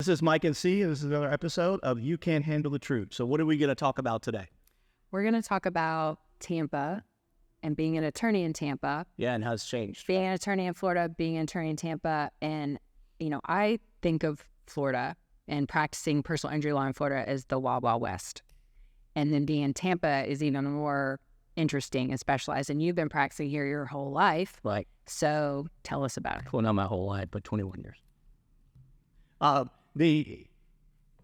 is Mike and C. This is another episode of You Can't Handle the Truth. So what are we going to talk about today? We're going to talk about Tampa and being an attorney in Tampa. Yeah, and how it's changed. Being an attorney in Florida, being an attorney in Tampa. And, I think of Florida and practicing personal injury law in Florida as the Wild Wild West. And then being in Tampa is even more interesting and specialized. And you've been practicing here your whole life. Right. So tell us about it. Well, not my whole life, but 21 years. The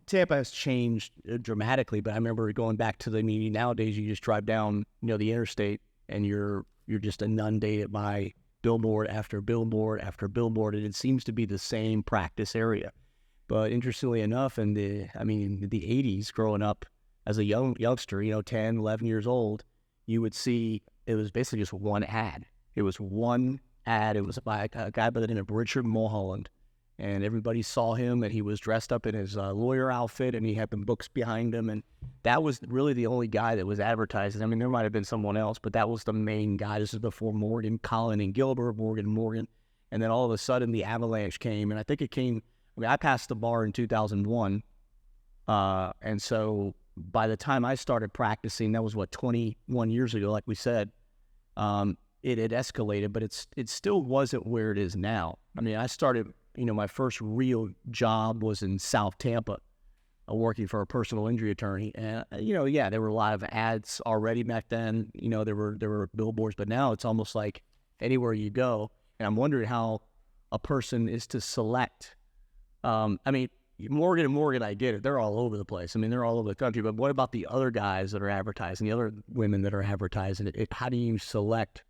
Tampa has changed dramatically, but I remember going back to nowadays you just drive down, the interstate and you're just inundated by billboard after billboard after billboard, and it seems to be the same practice area. But interestingly enough, in the 80s, growing up as a youngster, 10, 11 years old, you would see it was basically just one ad. It was one ad. It was by a guy by the name of Richard Mulholland. And everybody saw him, and he was dressed up in his lawyer outfit, and he had the books behind him. And that was really the only guy that was advertising. I mean, there might have been someone else, but that was the main guy. This is before Morgan, Collin, and Gilbert, Morgan. And then all of a sudden, the avalanche came. And I think it came, I passed the bar in 2001. And so by the time I started practicing, that was, 21 years ago, like we said, it had escalated, but it still wasn't where it is now. I mean, I started... my first real job was in South Tampa, working for a personal injury attorney. And, there were a lot of ads already back then. There were billboards, but now it's almost like anywhere you go. And I'm wondering how a person is to select. Morgan, I get it. They're all over the place. They're all over the country. But what about the other guys that are advertising, the other women that are advertising it? How do you select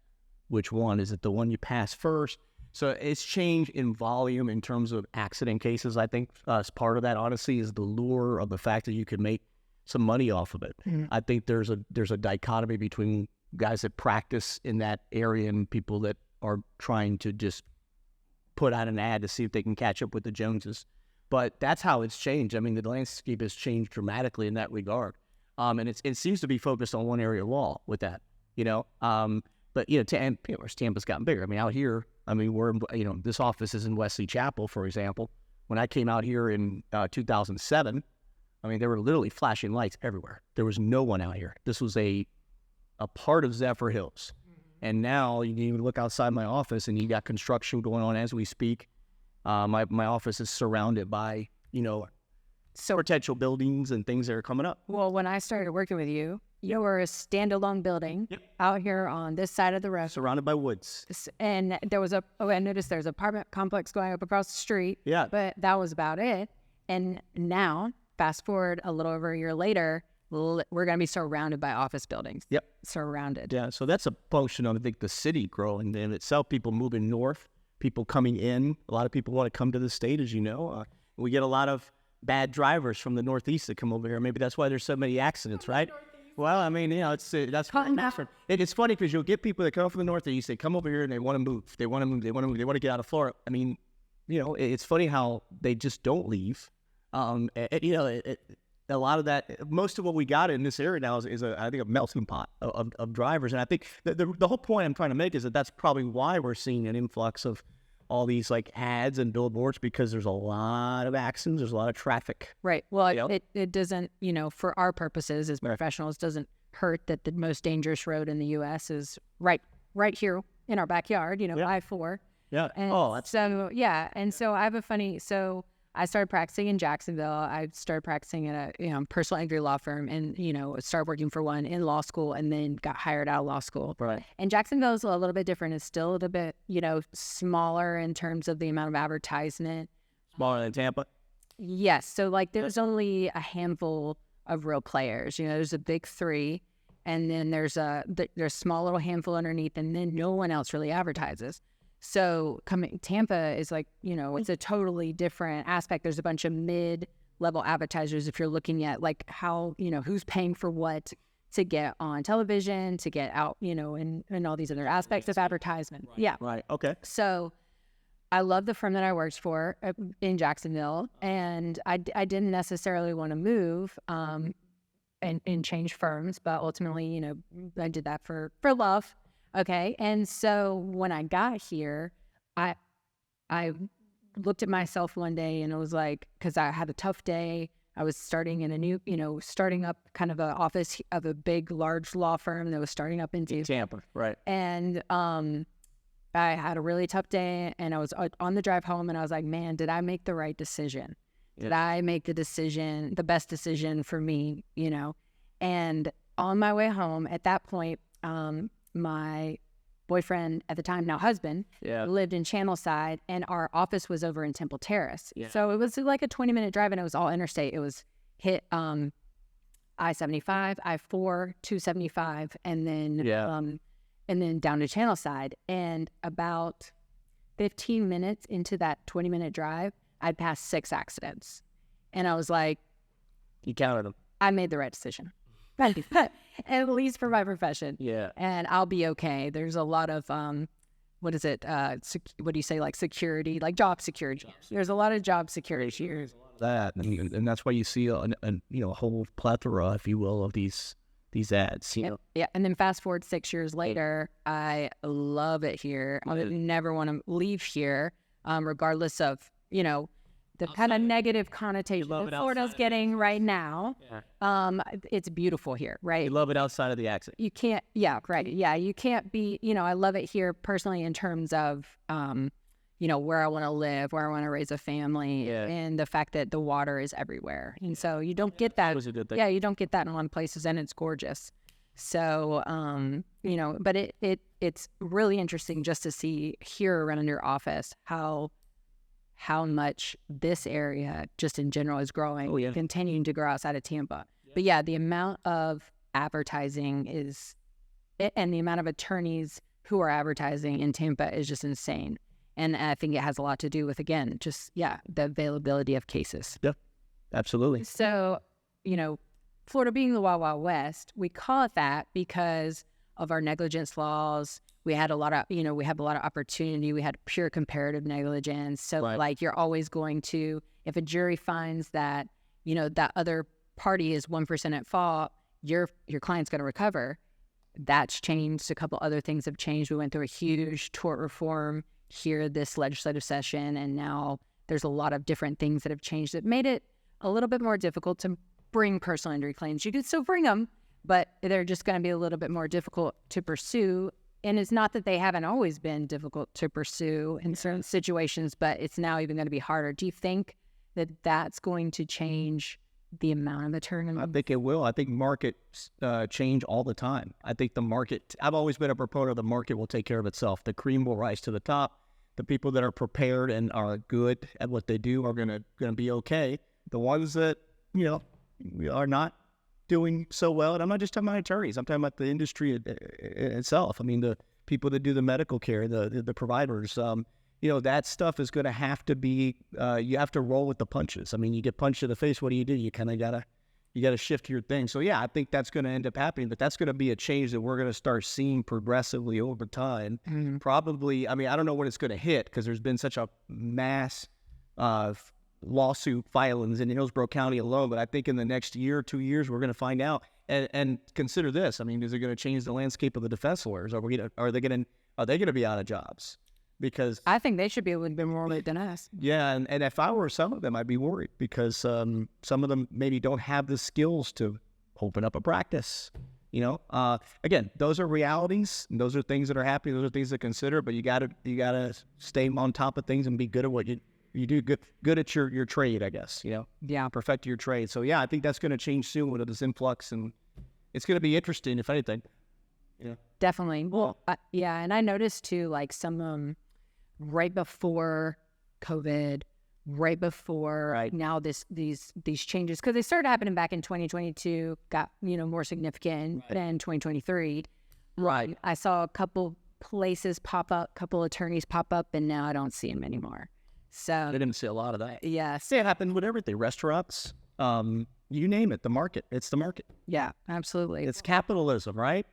which one? Is it the one you pass first? So it's changed in volume in terms of accident cases. I think as part of that, honestly, is the lure of the fact that you could make some money off of it. Mm-hmm. I think there's a dichotomy between guys that practice in that area and people that are trying to just put out an ad to see if they can catch up with the Joneses. But that's how it's changed. The landscape has changed dramatically in that regard. And it seems to be focused on one area of law with that, But, Tampa's gotten bigger. Out here, we're, this office is in Wesley Chapel, for example. When I came out here in 2007, there were literally flashing lights everywhere. There was no one out here. This was a part of Zephyr Hills. Mm-hmm. And now you can even look outside my office and you got construction going on as we speak. My office is surrounded by, potential buildings and things that are coming up. Well, when I started working with you, you were a standalone building out here on this side of the road. Surrounded by woods. And there was I noticed there's an apartment complex going up across the street. Yeah. But that was about it. And now, fast forward a little over a year later, we're going to be surrounded by office buildings. Yep. Surrounded. Yeah, so that's a function of, I think, the city growing in itself, people moving north, people coming in. A lot of people want to come to the state, as you know. We get a lot of bad drivers from the Northeast that come over here. Maybe that's why there's so many accidents, right? Well, that's different. It's funny because you'll get people that come from the Northeast, they come over here and they want to move. They want to get out of Florida. It's funny how they just don't leave. A lot of that, most of what we got in this area now is I think, a melting pot of drivers. And I think the whole point I'm trying to make is that that's probably why we're seeing an influx of all these ads and billboards, because there's a lot of accidents, there's a lot of traffic. Right. Well, it doesn't, for our purposes as professionals, doesn't hurt that the most dangerous road in the U.S. is right here in our backyard, I-4. Yeah. And And so I have I started practicing in Jacksonville. I started practicing at a personal injury law firm, and started working for one in law school, and then got hired out of law school. Right. And Jacksonville is a little bit different. It's still a little bit smaller in terms of the amount of advertisement. Smaller than Tampa. Yes. So there's only a handful of real players. There's a big three, and then there's a small little handful underneath, and then no one else really advertises. So Tampa is it's a totally different aspect. There's a bunch of mid-level advertisers if you're looking at how, who's paying for what to get on television, to get out, and all these other aspects of advertisement. Right. Yeah. Right. Okay. So I love the firm that I worked for in Jacksonville, and I didn't necessarily want to move and change firms, but ultimately, I did that for love. Okay. And so when I got here, I looked at myself one day and it was like, because I had a tough day. I was starting in a new, starting up kind of an office of a big, large law firm that was starting up in Tampa, right? And I had a really tough day, and I was on the drive home, and I was like, man, did I make the right decision? Did I make the best decision for me, And on my way home, at that point, my boyfriend at the time, now husband, lived in Channelside, and our office was over in Temple Terrace. Yeah. So it was like a 20-minute drive, and it was all interstate. It was hit I-75, I-4, 275, and then down to Channelside. And about 15 minutes into that 20-minute drive, I'd passed 6 accidents. And I was like... You counted them. I made the right decision. At least for my profession. Yeah. And I'll be okay. There's a lot of, what is it? What do you say? Like security, like job security. There's a lot of job security here. That, and that's why you see a whole plethora, if you will, of these ads. Yeah. And then fast forward 6 years later, I love it here. I would never want to leave here, regardless of, the kind of negative connotation that Florida's getting right now. Yeah. It's beautiful here, right? You love it outside of the accent. You can't, right. Yeah, you can't be, I love it here personally in terms of, where I want to live, where I want to raise a family, and the fact that the water is everywhere. And so you don't get that. Was a good thing. Yeah, you don't get that in a lot of places, and it's gorgeous. So, but it's really interesting just to see here around your office how much this area just in general is growing, continuing to grow outside of Tampa. Yeah. But the amount of advertising and the amount of attorneys who are advertising in Tampa is just insane. And I think it has a lot to do with, again, just, the availability of cases. Yeah, absolutely. So, Florida being the Wild Wild West, we call it that because of our negligence laws. We had a lot of, we have a lot of opportunity. We had pure comparative negligence. So like you're always going to, if a jury finds that, that other party is 1% at fault, your client's going to recover. That's changed. A couple other things have changed. We went through a huge tort reform here this legislative session. And now there's a lot of different things that have changed that made it a little bit more difficult to bring personal injury claims. You can still bring them, but they're just going to be a little bit more difficult to pursue. And it's not that they haven't always been difficult to pursue in certain situations, but it's now even going to be harder. Do you think that that's going to change the amount of attorneys? I think it will. I think markets change all the time. I think the market, I've always been a proponent of the market will take care of itself. The cream will rise to the top. The people that are prepared and are good at what they do are gonna be okay. The ones that, are not doing so well, and I'm not just talking about attorneys, I'm talking about the industry itself. I mean, the people that do the medical care, the providers, that stuff is going to have to be, you have to roll with the punches. I mean, you get punched in the face, what do? You kind of gotta shift your thing. So yeah, I think that's going to end up happening, but that's going to be a change that we're going to start seeing progressively over time. Mm-hmm. Probably, I mean, I don't know when it's going to hit because there's been such a mass lawsuit filings in Hillsborough County alone, but I think in the next year or 2 years, we're going to find out. And consider this. I mean, is it going to change the landscape of the defense lawyers? Are they going to be out of jobs? Because I think they should be a little bit more late than us. Yeah, and if I were some of them, I'd be worried because some of them maybe don't have the skills to open up a practice. Again, those are realities. And those are things that are happening. Those are things to consider. But you gotta stay on top of things and be good at what you do. Good at your trade, I guess. Yeah, perfect your trade. So yeah, I think that's going to change soon with this influx, and it's going to be interesting if anything. Yeah, definitely. Well, and I noticed too, like some right before COVID, right before now these changes, because they started happening back in 2022, got more significant than 2023. Right. I saw a couple places pop up, couple attorneys pop up, and now I don't see them anymore. So I didn't see a lot of that. Yeah, see, it happened with everything, restaurants, you name it, the market. It's the market. Yeah, absolutely. It's capitalism, right?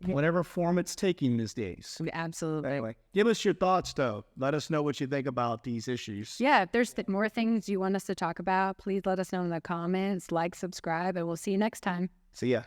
Whatever form it's taking these days. Absolutely. Anyway, give us your thoughts, though. Let us know what you think about these issues. Yeah, if there's more things you want us to talk about, please let us know in the comments. Like, subscribe, and we'll see you next time. See ya.